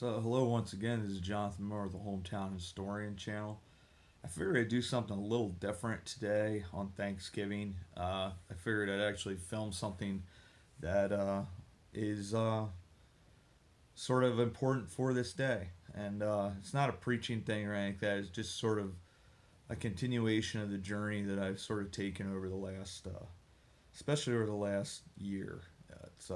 So, hello once again. This is Jonathan Moore of the Hometown Historian channel. I figured I'd do something a little different today on Thanksgiving. I figured I'd actually film something that is sort of important for this day. And it's not a preaching thing or anything like that. It's just sort of a continuation of the journey that I've sort of taken over the last, especially over the last year. It's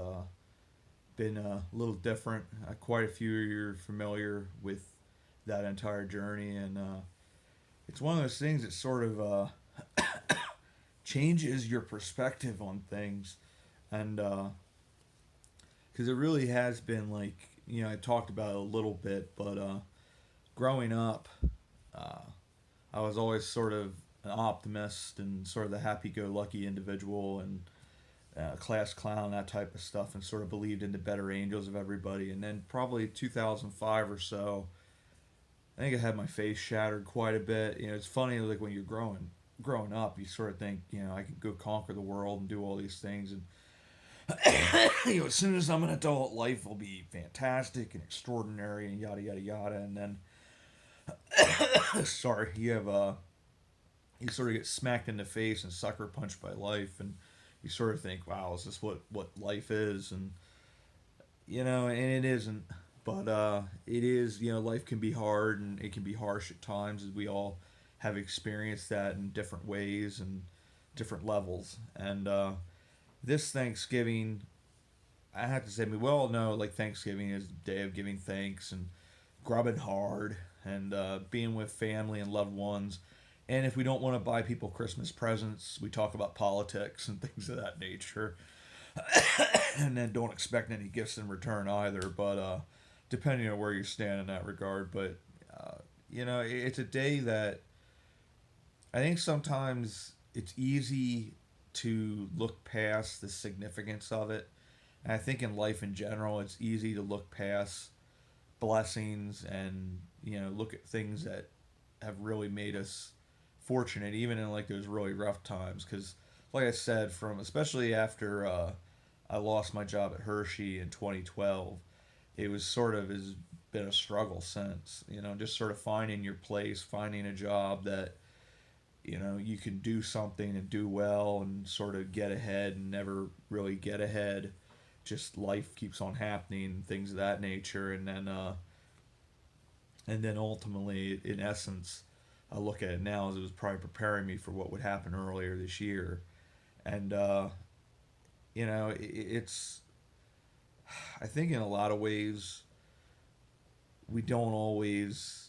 been a little different. Quite a few of you are familiar with that entire journey, and it's one of those things that sort of changes your perspective on things, and because it really has been like I talked about it a little bit, but growing up, uh, I was always sort of an optimist and sort of the happy-go-lucky individual, and class clown, that type of stuff, and sort of believed in the better angels of everybody. And then probably 2005 or so, I think I had my face shattered quite a bit. It's funny, like when you're growing up, you sort of think, I could go conquer the world and do all these things, and as soon as I'm an adult, life will be fantastic and extraordinary and yada yada yada. And then, sorry, you sort of get smacked in the face and sucker punched by life, and you sort of think, wow, is this what life is? And and it isn't. But it is. Life can be hard and it can be harsh at times, as we all have experienced that in different ways and different levels. And this Thanksgiving, I have to say, we all know like Thanksgiving is the day of giving thanks and grubbing hard and being with family and loved ones. And if we don't want to buy people Christmas presents, we talk about politics and things of that nature. And then don't expect any gifts in return either, but depending on where you stand in that regard. But, it's a day that I think sometimes it's easy to look past the significance of it. And I think in life in general, it's easy to look past blessings and, look at things that have really made us fortunate, even in like those really rough times. Because, like I said, from especially after I lost my job at Hershey in 2012, it was sort of has been a struggle since. Just sort of finding your place, finding a job that you can do something and do well and sort of get ahead and never really get ahead. Just life keeps on happening, things of that nature, and then ultimately, in essence, I look at it now as it was probably preparing me for what would happen earlier this year. And, it's, I think in a lot of ways, we don't always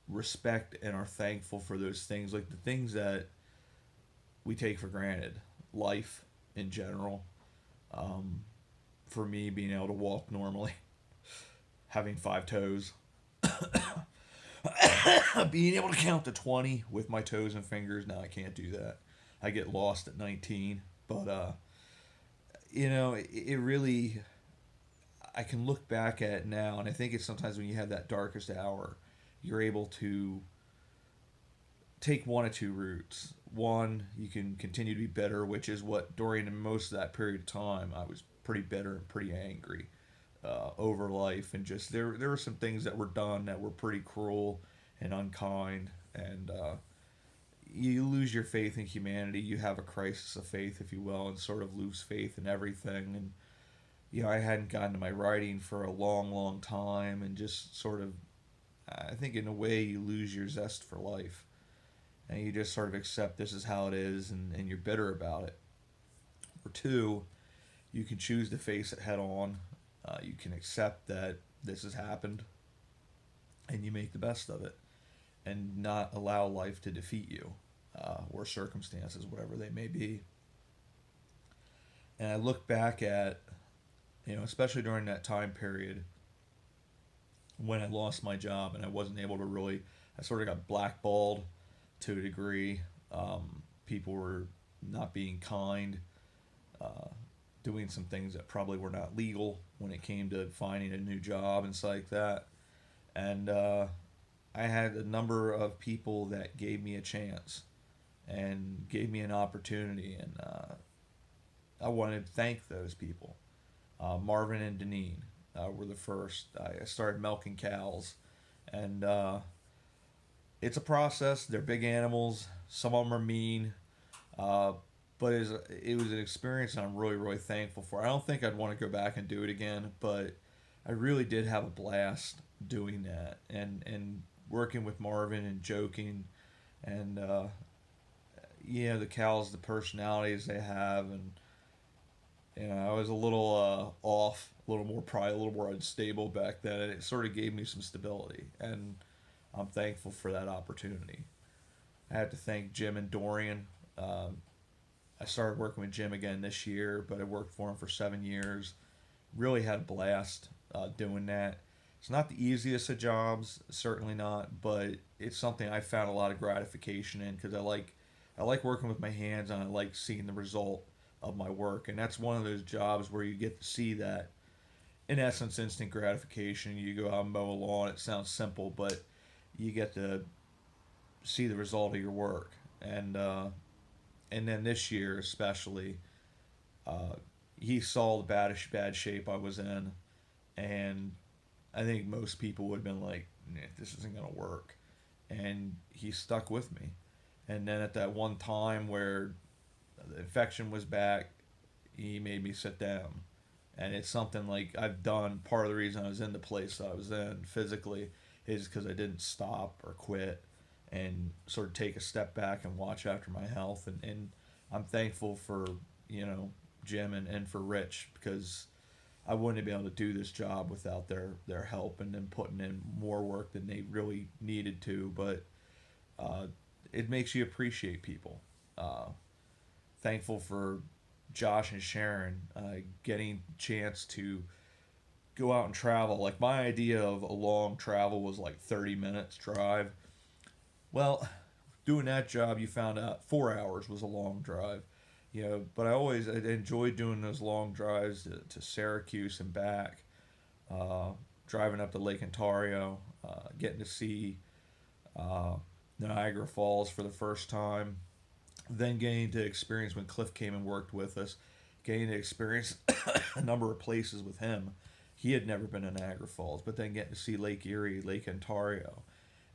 respect and are thankful for those things, like the things that we take for granted. Life in general. For me, being able to walk normally, having five toes, being able to count to 20 with my toes and fingers. Now I can't do that. I get lost at 19. But, it really, I can look back at it now, and I think it's sometimes when you have that darkest hour, you're able to take one of two routes. One, you can continue to be bitter, which is what during most of that period of time I was pretty bitter and pretty angry over life, and just there were some things that were done that were pretty cruel and unkind, and you lose your faith in humanity. You have a crisis of faith, if you will, and sort of lose faith in everything. And I hadn't gotten to my writing for a long, long time, and just sort of, I think in a way you lose your zest for life, and you just sort of accept this is how it is, and you're bitter about it. Or two, you can choose to face it head on. You can accept that this has happened, and you make the best of it, and not allow life to defeat you, or circumstances, whatever they may be. And I look back at, especially during that time period when I lost my job and I wasn't able to really, I sort of got blackballed to a degree. People were not being kind, doing some things that probably were not legal when it came to finding a new job and stuff like that. And I had a number of people that gave me a chance and gave me an opportunity, and I wanted to thank those people, Marvin and Deneen. were the first. I started milking cows, and it's a process. They're big animals. Some of them are mean, uh, but it was an experience I'm really, really thankful for. I don't think I'd want to go back and do it again, but I really did have a blast doing that, and working with Marvin and joking, and the cows, the personalities they have, and I was a little off, a little more probably a little more unstable back then, and it sort of gave me some stability, and I'm thankful for that opportunity. I have to thank Jim and Dorian. Um, I started working with Jim again this year, but I worked for him for 7 years. Really had a blast doing that. It's not the easiest of jobs, certainly not, but it's something I found a lot of gratification in because I like working with my hands and I like seeing the result of my work. And that's one of those jobs where you get to see that, in essence, instant gratification. You go out and mow a lawn. It sounds simple, but you get to see the result of your work. And then this year especially, uh, he saw the bad shape I was in, and I think most people would have been like, "Nah, this isn't gonna work," and he stuck with me. And then at that one time where the infection was back, he made me sit down. And it's something like I've done. Part of the reason I was in the place that I was in physically is because I didn't stop or quit and sort of take a step back and watch after my health. And I'm thankful for, you know, Jim and for Rich because I wouldn't have been able to do this job without their help and them putting in more work than they really needed to. But uh, it makes you appreciate people. Uh, Thankful for Josh and Sharon getting a chance to go out and travel. Like my idea of a long travel was like 30 minutes drive. Well, doing that job, you found out 4 hours was a long drive. But I enjoyed doing those long drives to Syracuse and back, uh, driving up to Lake Ontario, getting to see uh, Niagara Falls for the first time, then getting to experience when Cliff came and worked with us, getting to experience a number of places with him. He had never been to Niagara Falls, but then getting to see Lake Erie, Lake Ontario,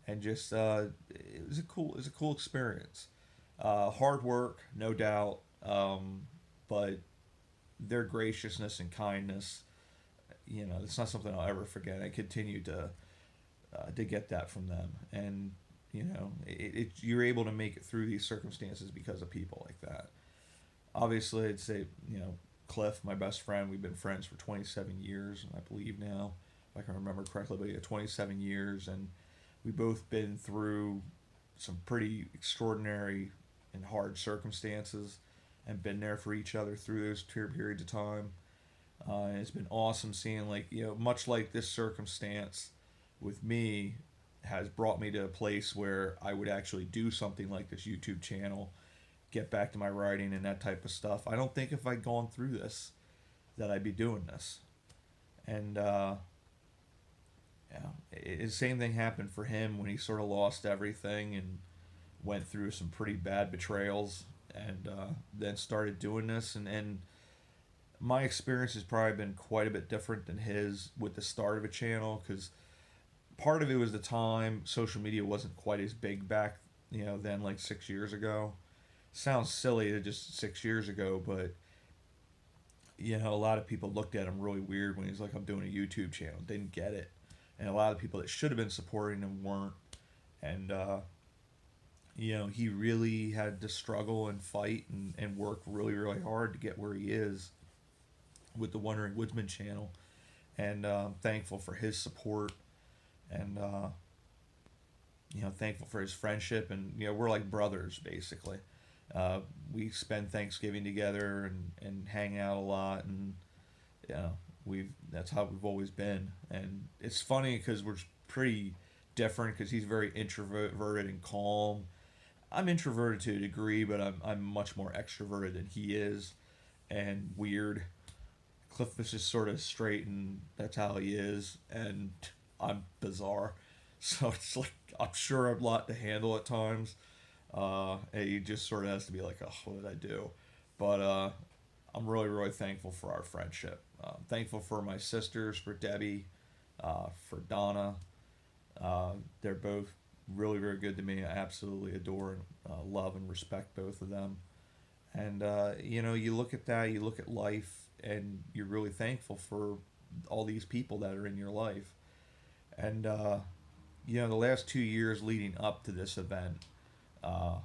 and just it was a cool experience. Hard work, no doubt, but their graciousness and kindness, it's not something I'll ever forget. I continue to get that from them, and you're able to make it through these circumstances because of people like that. Obviously, I'd say Cliff, my best friend. We've been friends for 27 years, I believe now, if I can remember correctly. But yeah, 27 years, and we've both been through some pretty extraordinary and hard circumstances, and been there for each other through those periods of time. And it's been awesome seeing, like, much like this circumstance with me has brought me to a place where I would actually do something like this YouTube channel, get back to my writing and that type of stuff. I don't think if I'd gone through this that I'd be doing this. And the same thing happened for him when he sort of lost everything and went through some pretty bad betrayals, and then started doing this. And my experience has probably been quite a bit different than his with the start of a channel, because part of it was the time social media wasn't quite as big back then, like 6 years ago. Sounds silly to just 6 years ago, but a lot of people looked at him really weird when he's like, I'm doing a YouTube channel. Didn't get it. And a lot of people that should have been supporting him weren't. And he really had to struggle and fight and work really, really hard to get where he is with the Wandering Woodsman channel. And I'm thankful for his support, and thankful for his friendship. And we're like brothers basically. We spend Thanksgiving together and hang out a lot, and we've that's how we've always been. And it's funny because we're pretty different, because he's very introverted and calm. I'm introverted to a degree, but I'm much more extroverted than he is, and weird. Cliff is just sort of straight, and that's how he is, and I'm bizarre. So it's like I'm sure I'm a lot to handle at times. And he just sort of has to be like, oh, what did I do? But I'm really, really thankful for our friendship. Thankful for my sisters, for Debbie, for Donna. They're both really, very good to me. I absolutely adore and love and respect both of them. And, you look at that, you look at life, and you're really thankful for all these people that are in your life. And, the last 2 years leading up to this event uh,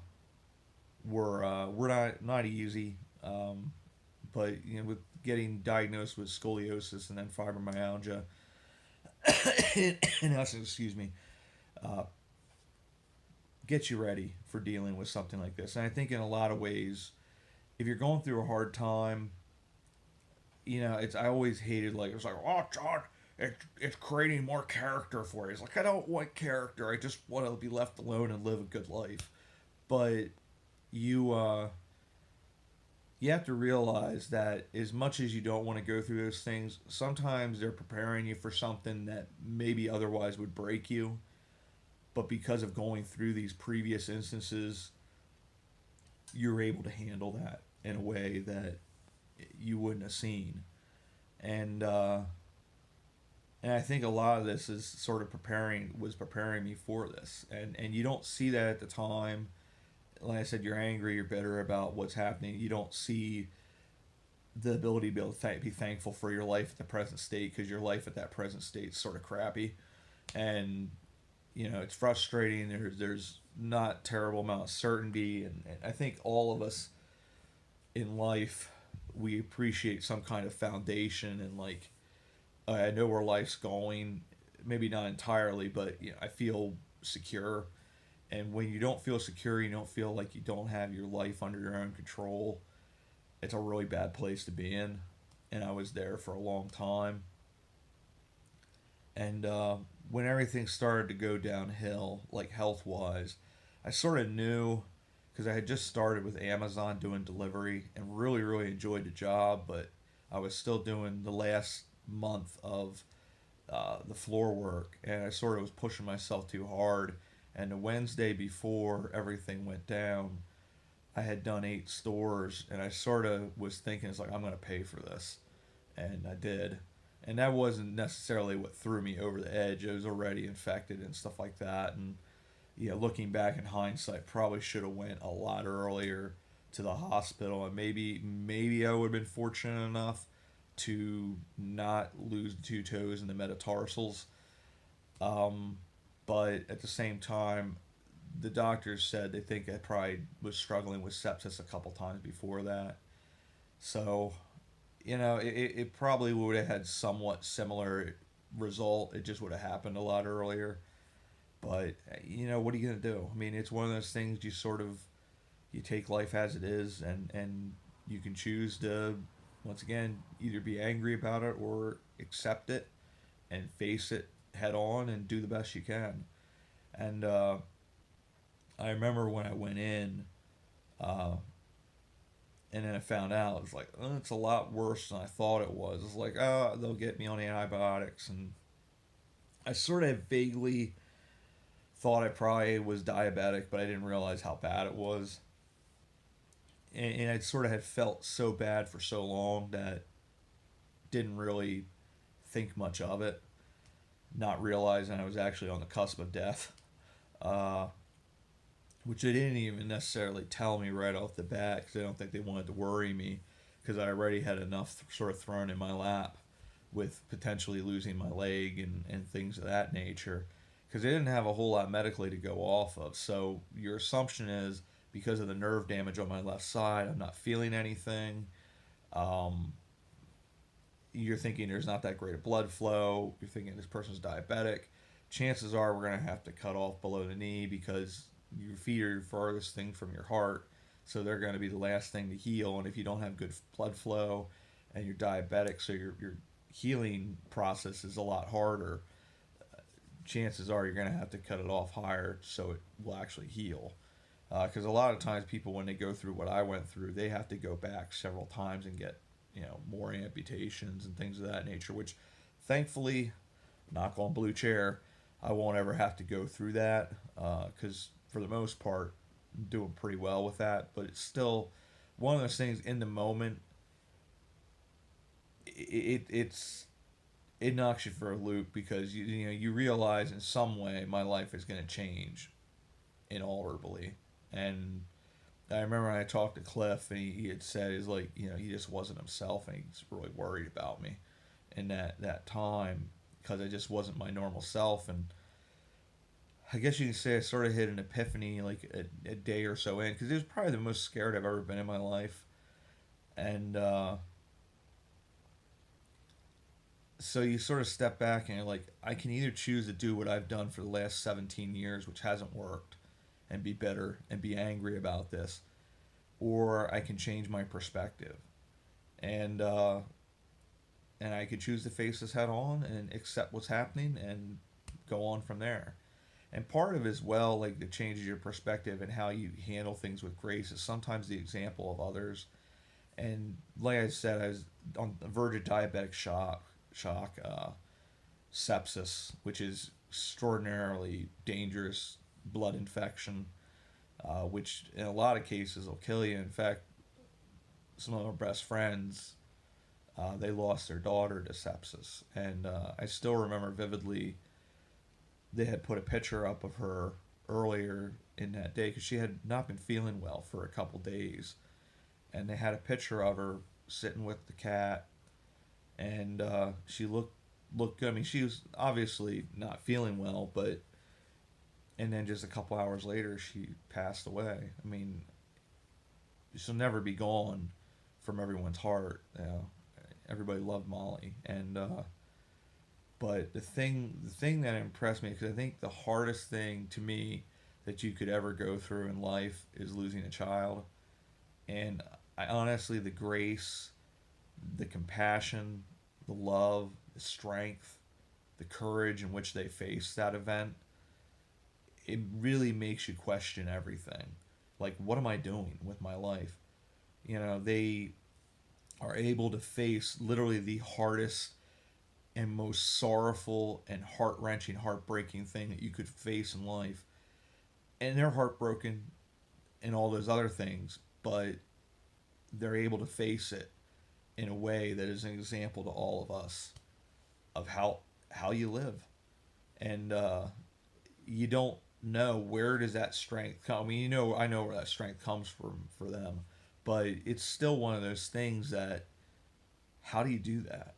were not easy. But with getting diagnosed with scoliosis and then fibromyalgia, in essence, excuse me, uh, get you ready for dealing with something like this. And I think in a lot of ways, if you're going through a hard time, it's I always hated like it's like, oh John, it's creating more character for you. It's like I don't want character. I just want to be left alone and live a good life. But you you have to realize that as much as you don't want to go through those things, sometimes they're preparing you for something that maybe otherwise would break you. But because of going through these previous instances, you're able to handle that in a way that you wouldn't have seen. And and I think a lot of this is sort of preparing me for this. And you don't see that at the time. Like I said, you're angry, you're bitter about what's happening. You don't see the ability to be able to be thankful for your life at the present state, because your life at that present state is sort of crappy, and it's frustrating. There's not terrible amount of certainty, and I think all of us in life, we appreciate some kind of foundation, and like I know where life's going, maybe not entirely, but I feel secure. And when you don't feel secure, you don't feel like you don't have your life under your own control, it's a really bad place to be in. And I was there for a long time. And when everything started to go downhill, like health wise, I sort of knew, because I had just started with Amazon doing delivery and really, really enjoyed the job, but I was still doing the last month of the floor work, and I sort of was pushing myself too hard. And the Wednesday before everything went down, I had done 8 stores, and I sort of was thinking, it's like, I'm going to pay for this. And I did. And that wasn't necessarily what threw me over the edge. I was already infected and stuff like that. And, looking back in hindsight, probably should have went a lot earlier to the hospital. And maybe I would have been fortunate enough to not lose the 2 toes and the metatarsals. But at the same time, the doctors said they think I probably was struggling with sepsis a couple times before that. So, it probably would have had somewhat similar result. It just would have happened a lot earlier. But, what are you going to do? I mean, it's one of those things you take life as it is, and you can choose to, once again, either be angry about it or accept it and face it head on and do the best you can. And I remember when I went in, and then I found out, it was like, oh, it's a lot worse than I thought it was. It's like, oh, they'll get me on antibiotics. And I sort of vaguely thought I probably was diabetic, but I didn't realize how bad it was. And I sort of had felt so bad for so long that didn't really think much of it, not realizing I was actually on the cusp of death, which they didn't even necessarily tell me right off the bat, because I don't think they wanted to worry me, because I already had enough sort of thrown in my lap with potentially losing my leg and things of that nature, because they didn't have a whole lot medically to go off of. So your assumption is, because of the nerve damage on my left side, I'm not feeling anything. You're thinking there's not that great a blood flow. You're thinking this person's diabetic. Chances are we're going to have to cut off below the knee, because your feet are your farthest thing from your heart. So they're going to be the last thing to heal. And if you don't have good blood flow and you're diabetic, so your healing process is a lot harder, chances are you're going to have to cut it off higher so it will actually heal. Because a lot of times people, when they go through what I went through, they have to go back several times and get more amputations and things of that nature, which thankfully, knock on blue chair, I won't ever have to go through that, because for the most part, I'm doing pretty well with that. But it's still one of those things in the moment. it knocks you for a loop because you realize in some way my life is going to change inalterably. And I remember when I talked to Cliff, and he had said he's like, he just wasn't himself, and he's really worried about me in that time because I just wasn't my normal self. And I guess you can say I sort of hit an epiphany like a day or so in, because it was probably the most scared I've ever been in my life. And so you sort of step back and you're like, I can either choose to do what I've done for the last 17 years, which hasn't worked, and be bitter and be angry about this, or I can change my perspective. And I could choose to face this head on and accept what's happening and go on from there. And part of it as well, like, it changes your perspective and how you handle things with grace is sometimes the example of others. And like I said, I was on the verge of diabetic shock, sepsis, which is extraordinarily dangerous blood infection, which in a lot of cases will kill you. In fact, some of our best friends, they lost their daughter to sepsis, and I still remember vividly. They had put a picture up of her earlier in that day because she had not been feeling well for a couple days, and they had a picture of her sitting with the cat, and she looked good. I mean, she was obviously not feeling well, but and then just a couple hours later, she passed away. I mean, she'll never be gone from everyone's heart. Everybody loved Molly, and but the thing that impressed me, because I think the hardest thing to me that you could ever go through in life is losing a child, and I honestly, the grace, the compassion, the love, the strength, the courage in which they faced that event, it really makes you question everything. Like, what am I doing with my life? They are able to face literally the hardest and most sorrowful and heart-wrenching, heartbreaking thing that you could face in life. And they're heartbroken and all those other things, but they're able to face it in a way that is an example to all of us of how you live. And you don't know, where does that strength come. I mean, I know where that strength comes from for them, but it's still one of those things that, how do you do that?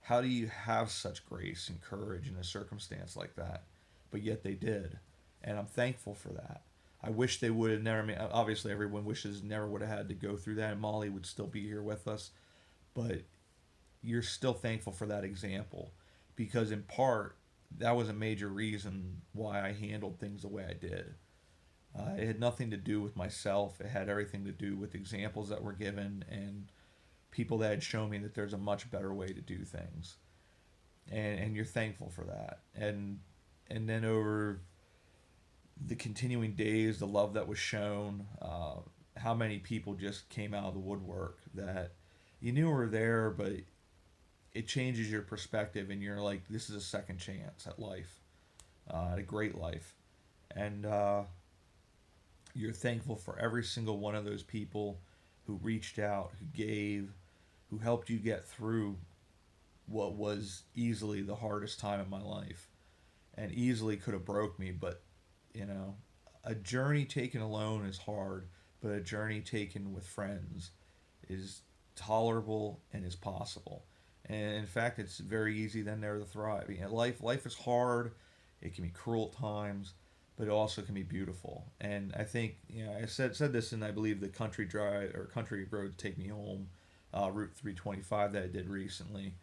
How do you have such grace and courage in a circumstance like that? But yet they did, and I'm thankful for that. I wish they would have never. I mean, obviously, everyone wishes never would have had to go through that, and Molly would still be here with us. But you're still thankful for that example, because in part, that was a major reason why I handled things the way I did. It had nothing to do with myself. It had everything to do with examples that were given and people that had shown me that there's a much better way to do things. And you're thankful for that. And then over the continuing days, the love that was shown, how many people just came out of the woodwork that you knew were there, but it changes your perspective, and you're like, this is a second chance at life, at a great life. And you're thankful for every single one of those people who reached out, who gave, who helped you get through what was easily the hardest time in my life and easily could have broke me. But a journey taken alone is hard, but a journey taken with friends is tolerable and is possible. And in fact, it's very easy then there to thrive. Life is hard. It can be cruel at times, but it also can be beautiful. And I think, I said this in, I believe, the country drive or country road take me home, Route 325 that I did recently.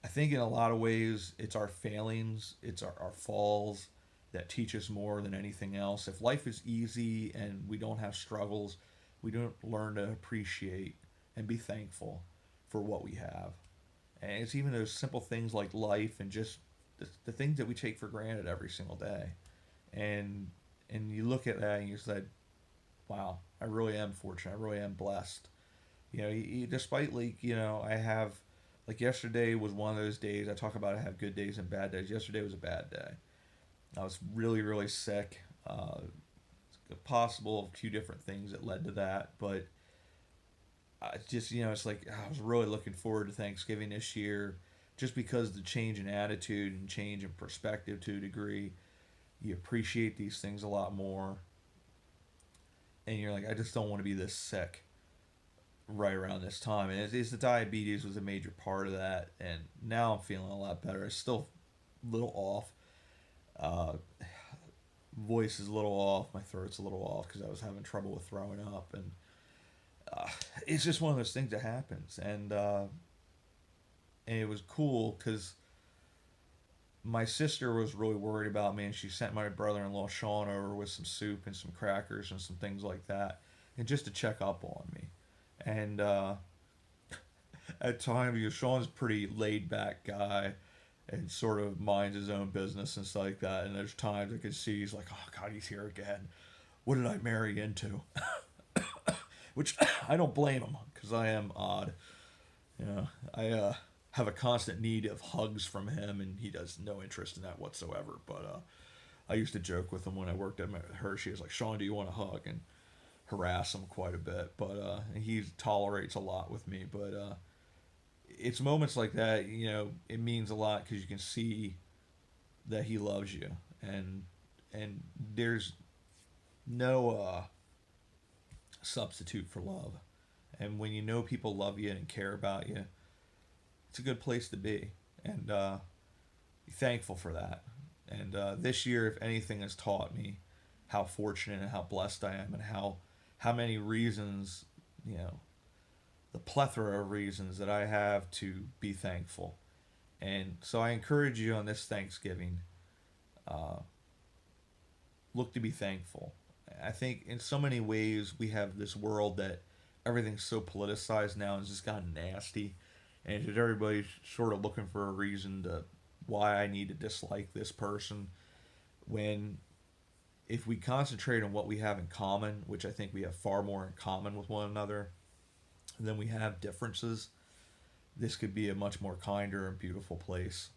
I think in a lot of ways, it's our failings, it's our falls that teach us more than anything else. If life is easy and we don't have struggles, we don't learn to appreciate and be thankful for what we have. And it's even those simple things like life and just the things that we take for granted every single day. And you look at that and you said, wow, I really am fortunate. I really am blessed. Despite I have, like, yesterday was one of those days. I talk about I have good days and bad days. Yesterday was a bad day. I was really, really sick. Possible a few different things that led to that, but just, it's like I was really looking forward to Thanksgiving this year, just because the change in attitude and change in perspective to a degree. You appreciate these things a lot more, and you're like, I just don't want to be this sick right around this time. And the diabetes was a major part of that, and now I'm feeling a lot better. It's still a little off. Uh, Voice is a little off. My throat's a little off because I was having trouble with throwing up, and uh, it's just one of those things that happens. And it was cool because my sister was really worried about me, and she sent my brother-in-law Sean over with some soup and some crackers and some things like that, and just to check up on me. And at times, Sean's a pretty laid-back guy and sort of minds his own business and stuff like that. And there's times I could see he's like, "Oh God, he's here again. What did I marry into?" Which I don't blame him because I am odd. I have a constant need of hugs from him, and he has no interest in that whatsoever. But I used to joke with him when I worked at Hershey. I was like, "Sean, do you want a hug?" And harass him quite a bit. But he tolerates a lot with me. But it's moments like that, it means a lot because you can see that he loves you, and there's no substitute for love. And when you know people love you and care about you, it's a good place to be, and be thankful for that. And this year, if anything, has taught me how fortunate and how blessed I am, and how many reasons, the plethora of reasons that I have to be thankful. And so I encourage you on this Thanksgiving, uh, look to be thankful. I think in so many ways we have this world that everything's so politicized now and it's just gotten nasty, and just everybody's sort of looking for a reason to why I need to dislike this person. When if we concentrate on what we have in common, which I think we have far more in common with one another than we have differences, this could be a much more kinder and beautiful place.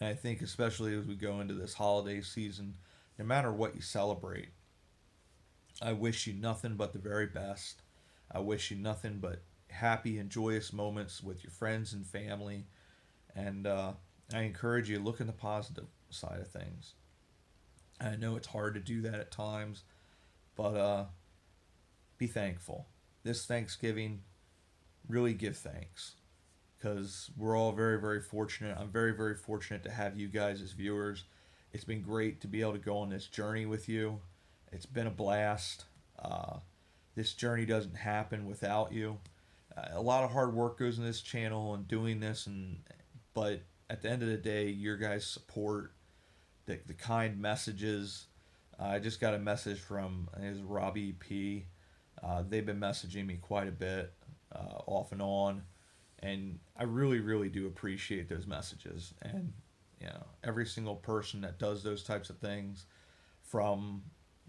And I think especially as we go into this holiday season, no matter what you celebrate, I wish you nothing but the very best. I wish you nothing but happy and joyous moments with your friends and family. And I encourage you to look in the positive side of things. I know it's hard to do that at times, but be thankful. This Thanksgiving, really give thanks, because we're all very, very fortunate. I'm very, very fortunate to have you guys as viewers. It's been great to be able to go on this journey with you. It's been a blast. This journey doesn't happen without you. A lot of hard work goes in this channel and doing this, but at the end of the day, your guys' support, the kind messages. I just got a message from his Robbie P. They've been messaging me quite a bit, off and on, and I really, really do appreciate those messages. And every single person that does those types of things, from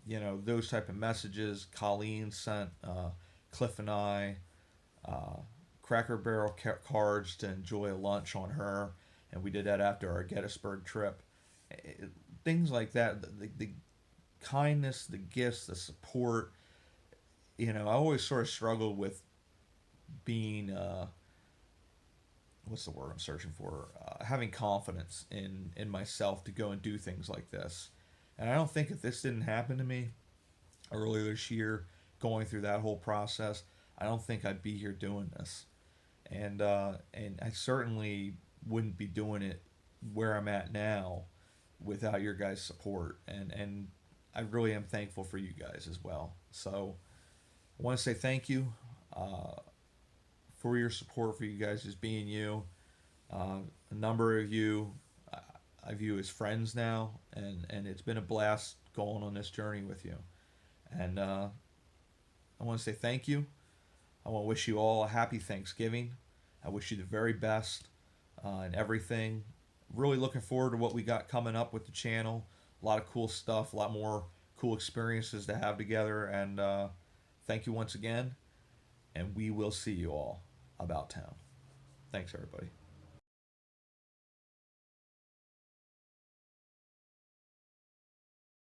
those type of messages. Colleen sent Cliff and I Cracker Barrel cards to enjoy a lunch on her, and we did that after our Gettysburg trip. Things like that, the kindness, the gifts, the support. I always sort of struggled with being what's the word I'm searching for? Having confidence in myself to go and do things like this. And I don't think if this didn't happen to me earlier this year, going through that whole process, I don't think I'd be here doing this. And I certainly wouldn't be doing it where I'm at now without your guys' support. And I really am thankful for you guys as well. So I want to say thank you for your support, for you guys just being you. A number of you I view as friends now, and it's been a blast going on this journey with you. And I want to say thank you. I want to wish you all a happy Thanksgiving. I wish you the very best in everything. Really looking forward to what we got coming up with the channel. A lot of cool stuff, a lot more cool experiences to have together. And thank you once again. And we will see you all about town. Thanks, everybody.